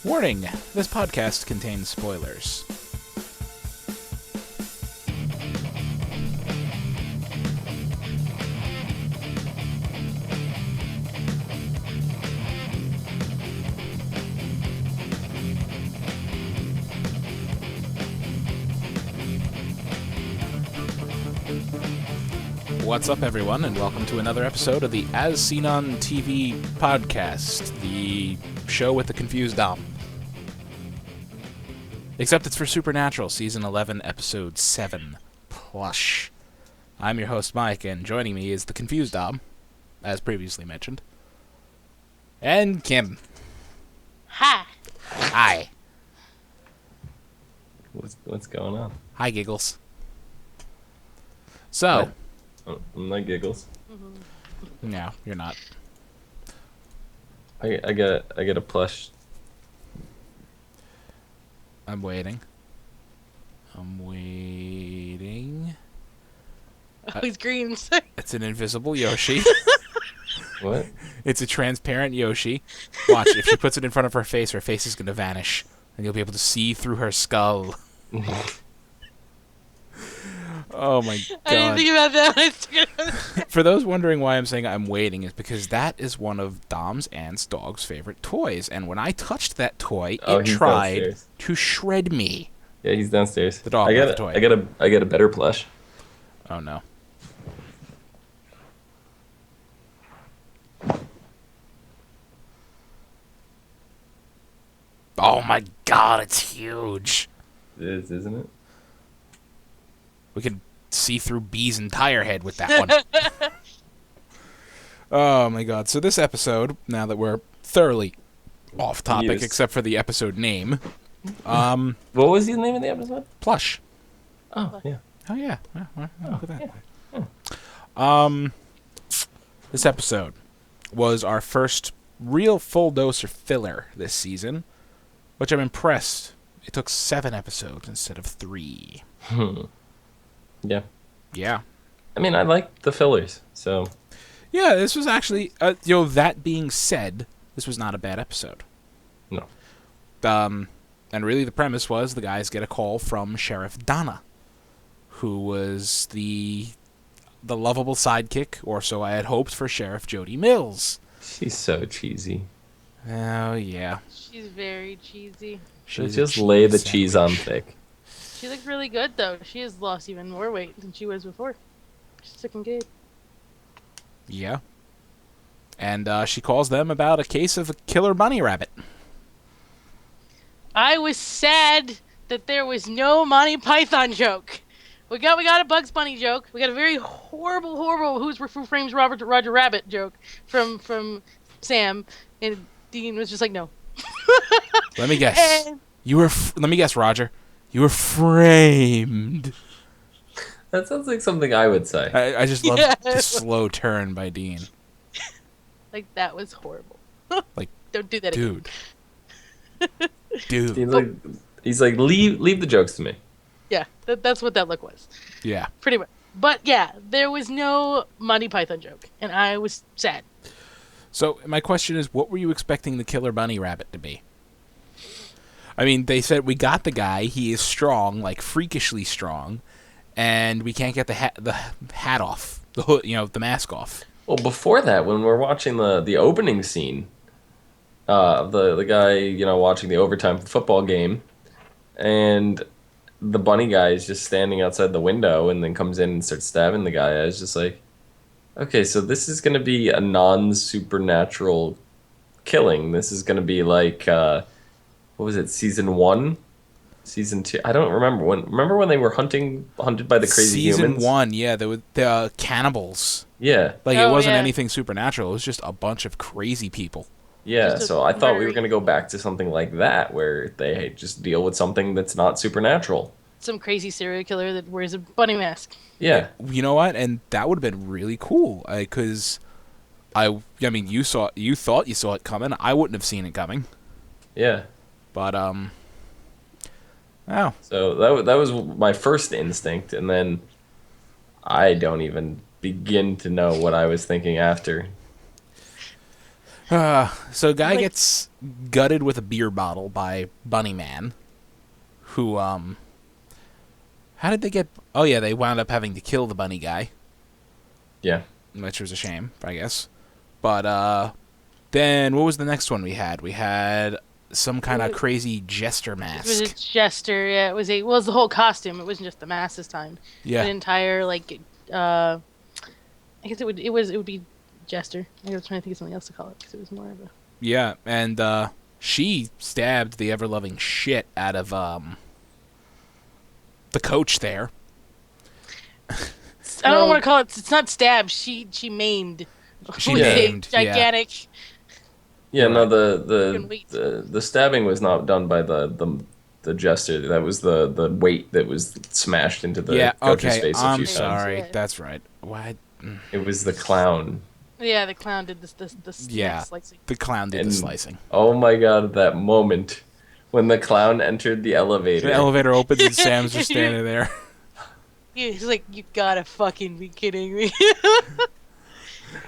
Warning, this podcast contains spoilers. What's up, everyone, and welcome to another episode of the As Seen on TV podcast, the show with the confused Dom. Except it's for Supernatural, Season 11, Episode 7, Plush. I'm your host, Mike, and joining me is the confused Dom, as previously mentioned. And Kim. Hi. Hi. What's going on? Hi, Giggles. So... I'm not Giggles. No, you're not. I get a plush. I'm waiting. Oh, he's green. It's an invisible Yoshi. What? It's a transparent Yoshi. Watch, if she puts it in front of her face is going to vanish. And you'll be able to see through her skull. Oh my god. I didn't think about that. For those wondering why I'm saying I'm waiting, is because that is one of Dom's aunt's dog's favorite toys. And when I touched that toy, it tried downstairs to shred me. Yeah, he's downstairs. The dog, not the toy. I get a better plush. Oh no. Oh my god, it's huge. It is, isn't it? We could see through Bee's entire head with that one. Oh my god. So this episode, now that we're thoroughly off topic, Yes. except for the episode name, What was the name of the episode? Plush. Oh, yeah. Oh yeah. Look at that. This episode was our first real full dose of filler this season, which I'm impressed. It took 7 episodes instead of 3. Yeah. Yeah. I mean, I like the fillers, so... Yeah, this was actually... that being said, this was not a bad episode. No. And really the premise was the guys get a call from Sheriff Donna, who was the lovable sidekick, or so I had hoped, for Sheriff Jody Mills. She's so cheesy. Oh, yeah. She's very cheesy. She's Just a lay the cheese cheese sandwich. on thick. She looks really good, though. She has lost even more weight than she was before. She's looking good. Yeah. And she calls them about a case of a killer bunny rabbit. I was sad that there was no Monty Python joke. We got a Bugs Bunny joke. We got a very horrible Who Frames Roger Rabbit joke from Sam, and Dean was just like, no. Let me guess. And Let me guess, Roger. You were framed. That sounds like something I would say. I just love Yeah. the slow turn by Dean. like, that was horrible. Like, Don't do that again. Dude. He's like, leave the jokes to me. Yeah, that's what that look was. Yeah. Pretty much. But yeah, there was no Monty Python joke, and I was sad. So my question is, what were you expecting the killer bunny rabbit to be? I mean, they said we got the guy. He is strong, like freakishly strong, and we can't get the hat off, the hood, the mask off. Well, before that, when we're watching the opening scene, the guy, watching the overtime football game, and the bunny guy is just standing outside the window and then comes in and starts stabbing the guy. I was just like, okay, so this is going to be a non-supernatural killing. This is going to be like, what was it, season 1? Season 2? I don't remember. Remember when they were hunted by the crazy humans? Season 1, yeah, there were the cannibals. Yeah. Like, it Oh, wasn't yeah. anything supernatural. It was just a bunch of crazy people. Yeah, Just a so I thought we were very- going to go back to something like that, where they just deal with something that's not supernatural. Some crazy serial killer that wears a bunny mask. Yeah. You know what? And that would have been really cool, because I mean, you thought you saw it coming. I wouldn't have seen it coming. Yeah. But oh, So that was my first instinct, and then I don't even begin to know what I was thinking after. So guy gets gutted with a beer bottle by Bunny Man, who, how did they get... Oh, yeah, they wound up having to kill the bunny guy. Yeah. Which was a shame, I guess. But, then, what was the next one we had? We had some kind of crazy jester mask. It was a jester, yeah. It was the whole costume. It wasn't just the mask this time. Yeah. The entire, like, I guess it would be jester. I was trying to think of something else to call it, because it was more of a... Yeah, and, she stabbed the ever-loving shit out of, the coach there. I don't want to call it... It's not stabbed. She maimed. She maimed, gigantic... Yeah, no, the stabbing was not done by the jester. That was the weight that was smashed into the coach's face a few I'm times. sorry. Yeah. That's right. What? It was the clown. Yeah, the clown did the slicing. The clown did the slicing. Oh my god, that moment when the clown entered the elevator. The elevator opens and Sam's just standing there. He's like, you gotta fucking be kidding me.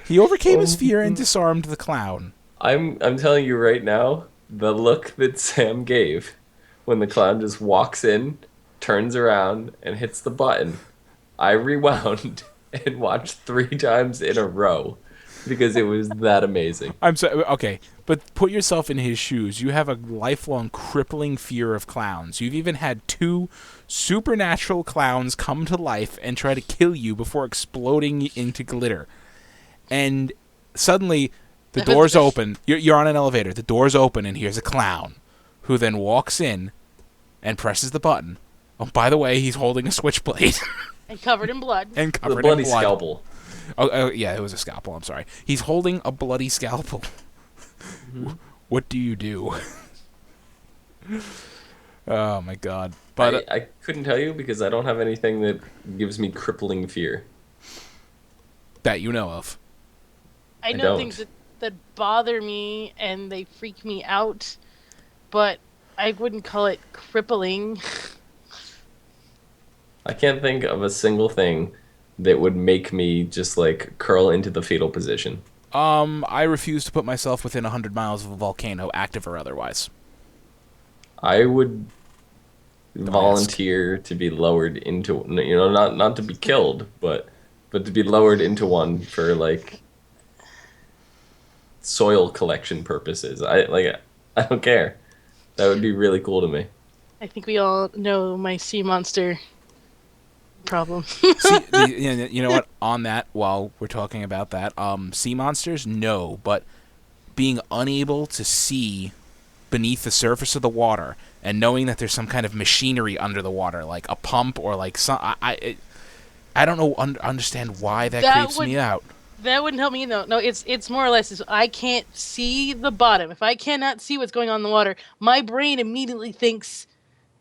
He overcame his fear and disarmed the clown. I'm telling you right now, the look that Sam gave when the clown just walks in, turns around, and hits the button. I rewound and watched 3 times in a row because it was that amazing. I'm sorry. Okay, but put yourself in his shoes. You have a lifelong crippling fear of clowns. You've even had 2 supernatural clowns come to life and try to kill you before exploding into glitter. And suddenly... The door's open. You're on an elevator. The door's open, and here's a clown, who then walks in and presses the button. Oh, by the way, he's holding a switchblade. And covered in blood. The bloody scalpel. Oh, yeah, it was a scalpel. I'm sorry. He's holding a bloody scalpel. Mm-hmm. What do you do? Oh, my God. But I couldn't tell you because I don't have anything that gives me crippling fear. That you know of. I know things that bother me and they freak me out, but I wouldn't call it crippling. I can't think of a single thing that would make me just like curl into the fetal position. I refuse to put myself within 100 miles of a volcano, active or otherwise. I would volunteer to be lowered into, not to be killed, but to be lowered into one for like soil collection purposes. I don't care. That would be really cool to me. I think we all know my sea monster problem. See, you know what? On that, while we're talking about that, sea monsters, no, but being unable to see beneath the surface of the water and knowing that there's some kind of machinery under the water, like a pump or like some, I don't know, understand why that creeps me out. That wouldn't help me, though. No, it's more or less I can't see the bottom. If I cannot see what's going on in the water, my brain immediately thinks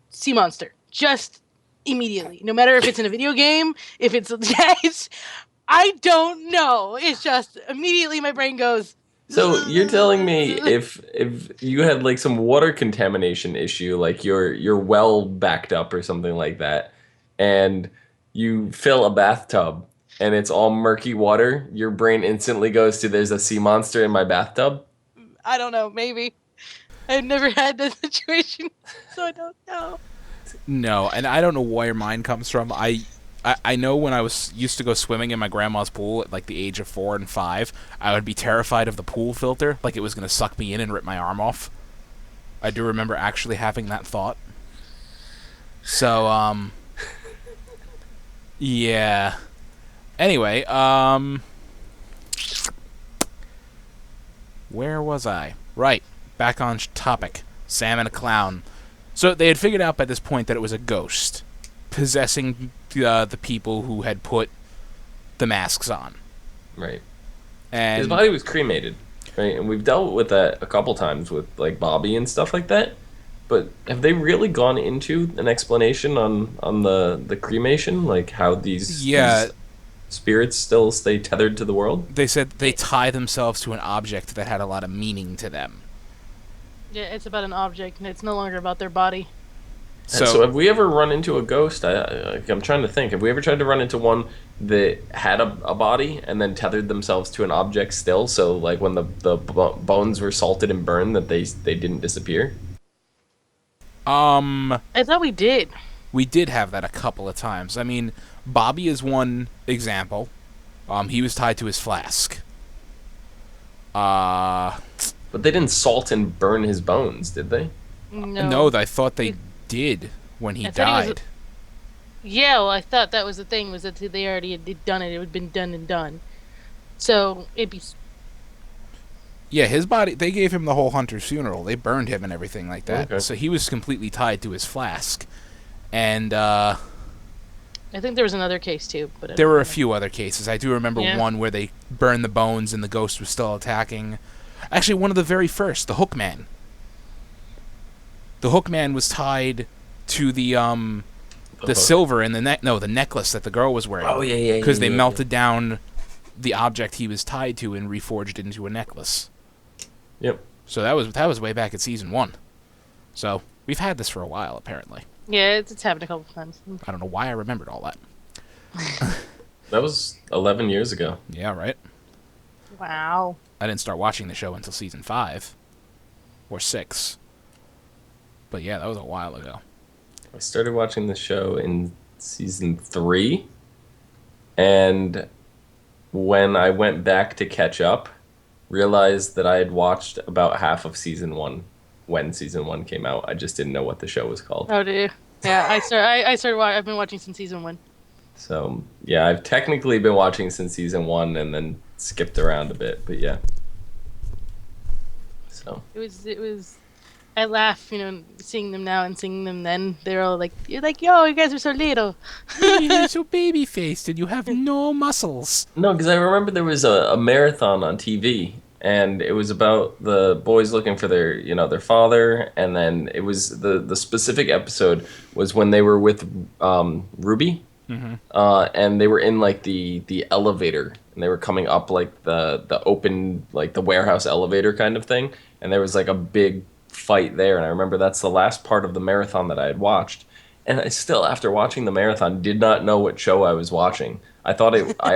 sea monster. Just immediately. No matter if it's in a video game, if it's I don't know. It's just immediately my brain goes. So you're telling me if you had like some water contamination issue, like your well backed up or something like that, and you fill a bathtub and it's all murky water, your brain instantly goes to there's a sea monster in my bathtub? I don't know, maybe. I've never had that situation, so I don't know. No, and I don't know where your mind comes from. I know when I used to go swimming in my grandma's pool at like the age of 4 and 5, I would be terrified of the pool filter, like it was going to suck me in and rip my arm off. I do remember actually having that thought. So, yeah. Anyway, where was I? Right, back on topic. Sam and a clown. So they had figured out by this point that it was a ghost possessing the people who had put the masks on. Right. And his body was cremated, right? And we've dealt with that a couple times with like Bobby and stuff like that. But have they really gone into an explanation on the cremation, like how these spirits still stay tethered to the world? They said they tie themselves to an object that had a lot of meaning to them. Yeah, it's about an object, and it's no longer about their body. So have we ever run into a ghost? I'm trying to think. Have we ever tried to run into one that had a body and then tethered themselves to an object still? So like when the bones were salted and burned, that they didn't disappear. I thought we did. We did have that a couple of times. I mean, Bobby is one example. He was tied to his flask. But they didn't salt and burn his bones, did they? No. I thought they did when he I thought he died. Yeah, well, I thought that was the thing, was that they already had done it. It had been done and done. So, it'd be... Yeah, his body, they gave him the whole Hunter's funeral. They burned him and everything like that. Okay. So he was completely tied to his flask. And I think there was another case, too. But there were a few other cases. I do remember Yeah. one where they burned the bones and the ghost was still attacking. Actually, one of the very first, the Hookman. The Hookman was tied to the hook. silver in the the necklace that the girl was wearing. Oh yeah. Because they melted down the object he was tied to and reforged it into a necklace. Yep. So that was way back at season 1. So we've had this for a while, apparently. Yeah, it's happened a couple of times. I don't know why I remembered all that. That was 11 years ago. Yeah, right? Wow. I didn't start watching the show until season 5 or 6. But yeah, that was a while ago. I started watching the show in season 3, and when I went back to catch up, realized that I had watched about half of season 1 when season 1 came out. I just didn't know what the show was called. Oh, do you? Yeah, I've been watching since season 1. So, yeah, I've technically been watching since season 1 and then skipped around a bit, but yeah. So. It was, I laugh, seeing them now and seeing them then. They're all like, you're like, yo, you guys are so little. You're so baby-faced and you have no muscles. No, because I remember there was a marathon on TV, and it was about the boys looking for their father, and then it was the specific episode was when they were with Ruby, and they were in like the elevator, and they were coming up like the open, like the warehouse elevator kind of thing, and there was like a big fight there, and I remember that's the last part of the marathon that I had watched, and I still, after watching the marathon, did not know what show I was watching. I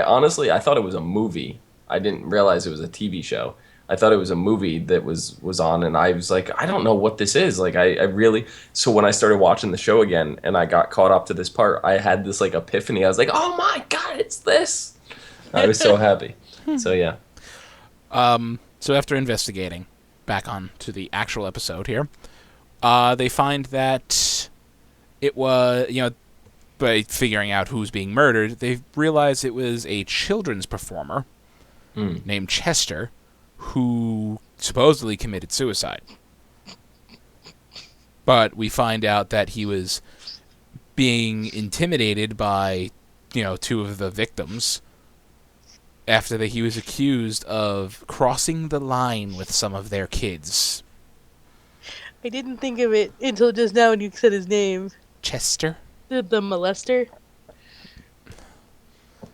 honestly thought it was a movie. I didn't realize it was a TV show. I thought it was a movie that was on, and I was like, I don't know what this is. Like, I really... So when I started watching the show again, and I got caught up to this part, I had this, like, epiphany. I was like, oh my god, it's this! I was so happy. So, yeah. So after investigating, back on to the actual episode here, they find that it was, by figuring out who's being murdered, they realize it was a children's performer named Chester, who supposedly committed suicide. But we find out that he was being intimidated by, two of the victims after that he was accused of crossing the line with some of their kids. I didn't think of it until just now when you said his name. Chester? The molester?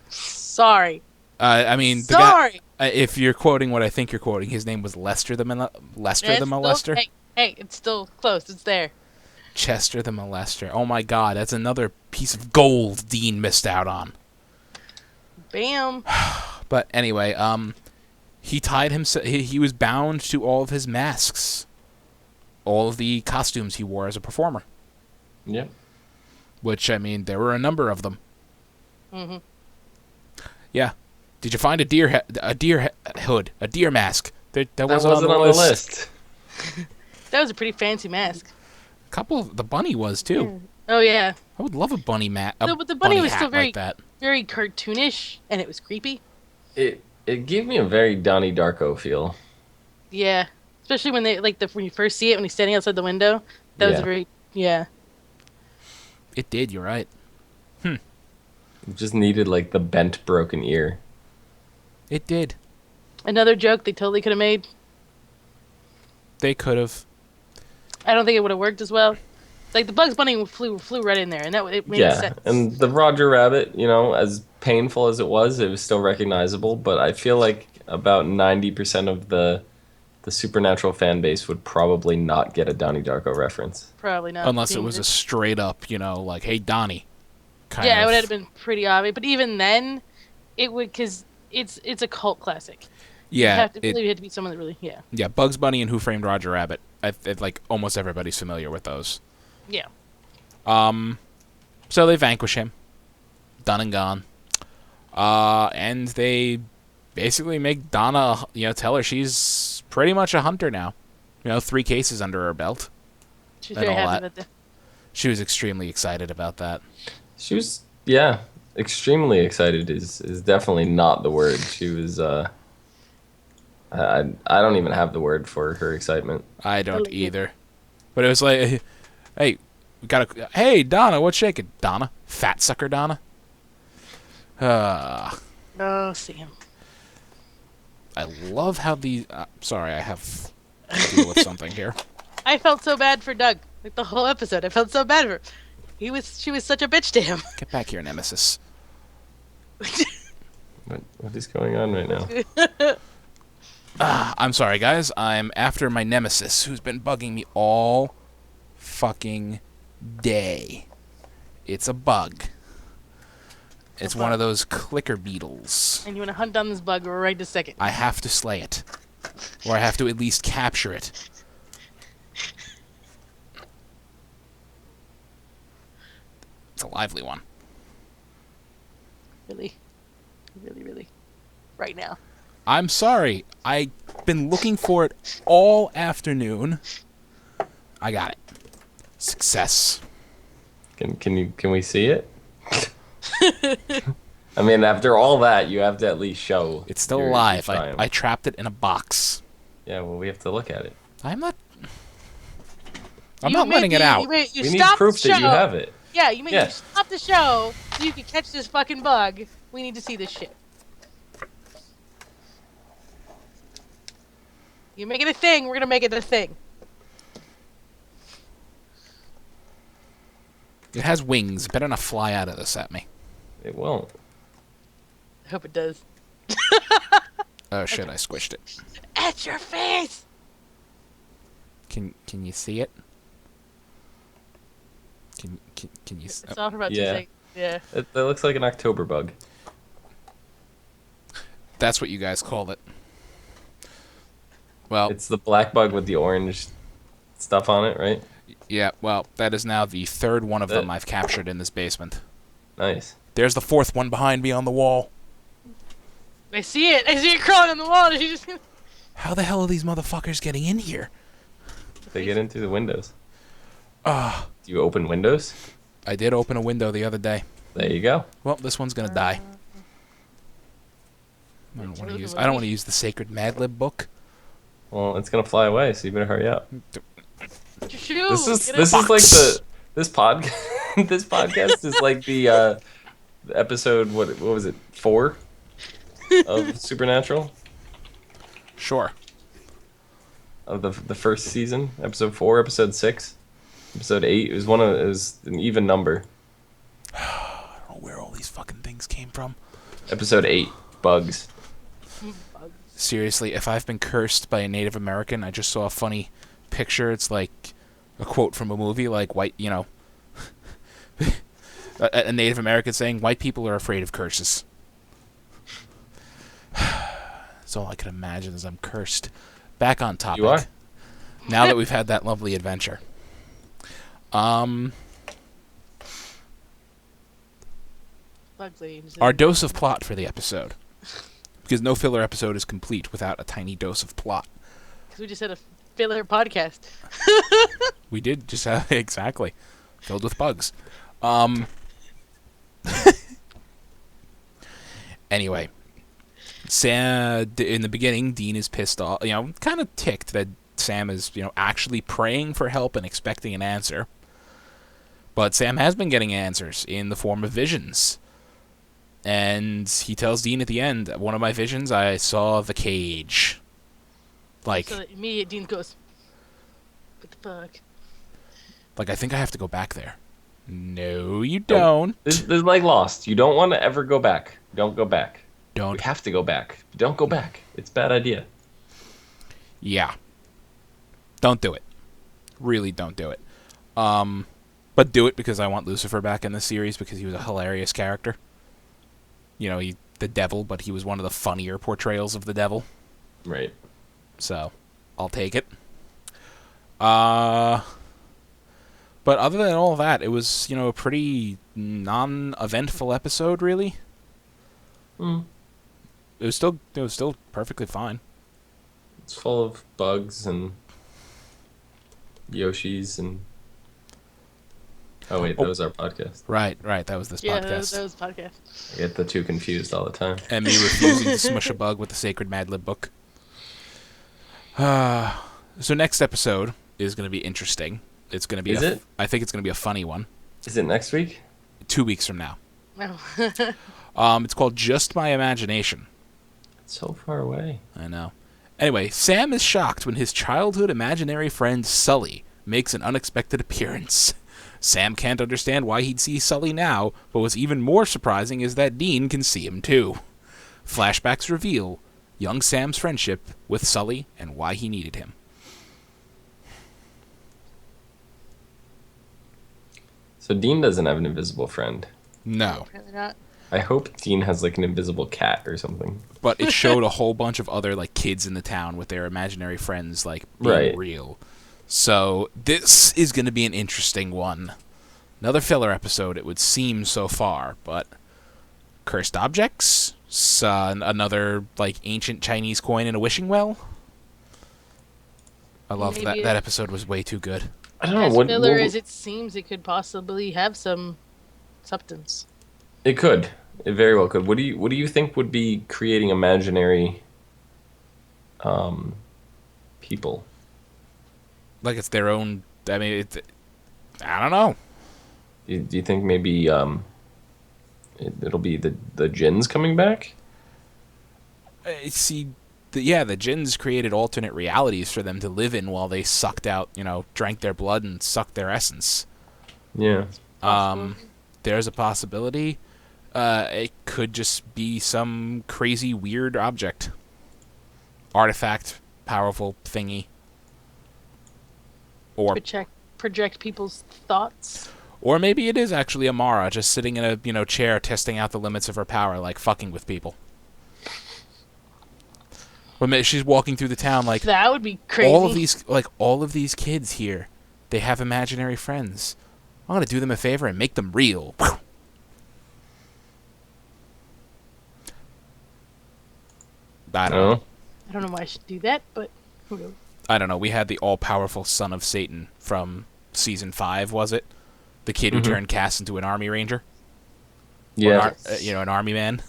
Sorry. The Sorry! guy, if you're quoting what I think you're quoting, his name was Lester the Molester? Hey, it's still close. It's there. Chester the Molester. Oh my god, that's another piece of gold Dean missed out on. Bam. But anyway, he tied himself. He was bound to all of his masks, all of the costumes he wore as a performer. Yeah. Which, there were a number of them. Mm-hmm. Yeah. Did you find a deer hood, a deer mask? That wasn't on the list. That was a pretty fancy mask. A couple of the bunny was too. Yeah. Oh yeah. I would love a bunny mask. No, but the bunny was still like that. very cartoonish, and it was creepy. It gave me a very Donnie Darko feel. Yeah, especially when when you first see it when he's standing outside the window. That was a very It did. You're right. It just needed like the bent broken ear. It did. Another joke they totally could have made. They could have. I don't think it would have worked as well. Like the Bugs Bunny flew right in there, and it made sense. And the Roger Rabbit, as painful as it was still recognizable. But I feel like about 90% of the the Supernatural fan base would probably not get a Donnie Darko reference. Probably not. Unless it was a straight up, like, hey, Donnie. Kind yeah, of. it would have been pretty obvious. But even then, it would, because it's a cult classic. Yeah. It had to be someone that really, yeah. Yeah, Bugs Bunny and Who Framed Roger Rabbit. Like, almost everybody's familiar with those. Yeah. So they vanquish him. Done and gone. And they basically make Donna, tell her she's pretty much a hunter now. 3 cases under her belt. She's very happy about that. She was extremely excited about that. She was, yeah, extremely excited is definitely not the word. She was, I don't even have the word for her excitement. I don't either. But it was like, hey, hey, Donna, what's shaking? Donna? Fat sucker Donna? Oh, Sam. I love how these... sorry, I have to deal with something here. I felt so bad for Doug. Like, the whole episode, I felt so bad for her. She was such a bitch to him. Get back here, Nemesis. What is going on right now? I'm sorry, guys. I'm after my Nemesis, who's been bugging me all fucking day. It's a bug. It's one of those clicker beetles. And you want to hunt down this bug right this second. I have to slay it. Or I have to at least capture it. It's a lively one. Really? Really, really? Right now. I'm sorry. I've been looking for it all afternoon. I got it. Success. Can we see it? I mean, after all that, you have to at least show. It's still alive. I trapped it in a box. Yeah, well, we have to look at it. I'm not letting it out. We need proof that you have it. Yeah, you stop the show so you can catch this fucking bug. We need to see this shit. You make it a thing, we're gonna make it a thing. It has wings. It better not fly out of this at me. It won't. I hope it does. Oh shit! I squished it. At your face. Can you see it? Can you? It's all about to say. Yeah. It looks like an October bug. That's what you guys called it. Well, it's the black bug with the orange stuff on it, right? Yeah. Well, that is now the 3rd one of them I've captured in this basement. Nice. There's the 4th one behind me on the wall. I see it. I see it crawling on the wall. She just... How the hell are these motherfuckers getting in here? They get in through the windows. Do you open windows? I did open a window the other day. There you go. Well, this one's gonna die. I don't want to use the sacred Mad Lib book. Well, it's gonna fly away, so you better hurry up. This is like this podcast is like the episode what was it 4 of Supernatural? Sure. Of the first season, episode 4, episode 6, episode 8. It was an even number. I don't know where all these fucking things came from. Episode 8, bugs. Seriously, if I've been cursed by a Native American, I just saw a funny picture. It's like a quote from a movie, like white, a Native American saying, "White people are afraid of curses." That's all I can imagine is I'm cursed. Back on topic. You are? Now that we've had that lovely adventure. Our dose of plot for the episode. Because no filler episode is complete without a tiny dose of plot. Because we just had a filler podcast. We did just have, exactly. Filled with bugs. Anyway. Sam, in the beginning, Dean is pissed off, kind of ticked that Sam is, actually praying for help and expecting an answer. But Sam has been getting answers in the form of visions. And he tells Dean at the end, one of my visions, I saw the cage. Like, so immediate Dean goes, what the fuck? Like, I think I have to go back there. No, you don't. This is like Lost. You don't want to ever go back. Don't go back. Don't. You have to go back. Don't go back. It's a bad idea. Yeah. Don't do it. Really don't do it. But do it because I want Lucifer back in the series because he was a hilarious character. You know, the devil, but he was one of the funnier portrayals of the devil. Right. So, I'll take it. But other than all that, it was, you know, a pretty non-eventful episode, really. It was still perfectly fine. It's full of bugs and Yoshis and... Oh, wait, that was our podcast. Right. That was this podcast. That was podcast. I get the two confused all the time. And me refusing to smush a bug with the sacred Mad Lib book. So next episode is going to be interesting. It's going to be... Is it? I think it's going to be a funny one. Is it next week? 2 weeks from now. No. It's called Just My Imagination. It's so far away. I know. Anyway, Sam is shocked when his childhood imaginary friend Sully makes an unexpected appearance. Sam can't understand why he'd see Sully now, but what's even more surprising is that Dean can see him too. Flashbacks reveal young Sam's friendship with Sully and why he needed him. So Dean doesn't have an invisible friend. No. Apparently not. I hope Dean has like an invisible cat or something. But it showed a whole bunch of other like kids in the town with their imaginary friends like being Right. real. So this is going to be an interesting one. Another filler episode, it would seem so far, but cursed objects, another like ancient Chinese coin in a wishing well. I love that. Maybe That episode was way too good. I don't know As what filler as it seems, it could possibly have some substance. it could. It very well could. What do you think would be creating imaginary people? Like it's their own. I mean, I don't know. Do you think maybe it'll be the jinns coming back? See, the jinns created alternate realities for them to live in while they sucked out, drank their blood and sucked their essence. Yeah. There's a possibility. It could just be some crazy, weird object. Artifact, powerful thingy. Or Project people's thoughts. Or maybe it is actually Amara just sitting in a chair testing out the limits of her power, like fucking with people. Or maybe she's walking through the town like That would be crazy. all of these kids here, they have imaginary friends. I'm gonna do them a favor and make them real. I don't know. I don't know why I should do that, but who knows? I don't know. We had the all-powerful son of Satan from season 5, was it? The kid who turned Cass into an army ranger. Yeah. Or an army man.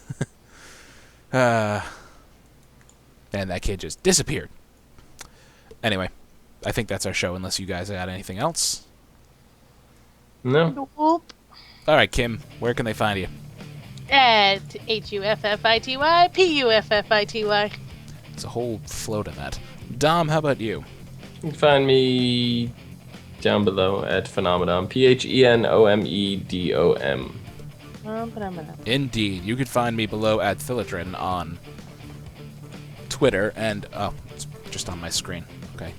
And that kid just disappeared. Anyway, I think that's our show, unless you guys got anything else. No. Nope. All right, Kim, where can they find you? At HUFFITY, It's a whole flow to that. Dom, how about you? You can find me down below at Phenomenon. PHENOMEDOM. Indeed. You can find me below at Philodrin on Twitter and... Oh, it's just on my screen. Okay.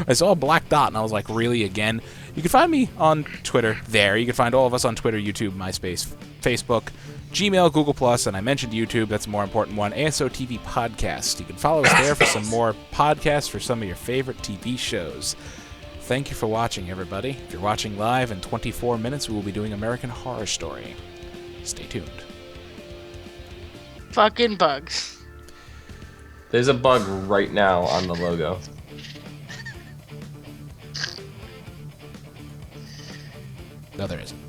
I saw a black dot and I was like, really, again? You can find me on Twitter there. You can find all of us on Twitter, YouTube, MySpace, Facebook, Gmail, Google+, and I mentioned YouTube. That's a more important one. ASOTV Podcast. You can follow us there for some more podcasts for some of your favorite TV shows. Thank you for watching, everybody. If you're watching live in 24 minutes, we will be doing American Horror Story. Stay tuned. Fucking bugs. There's a bug right now on the logo. No, there isn't.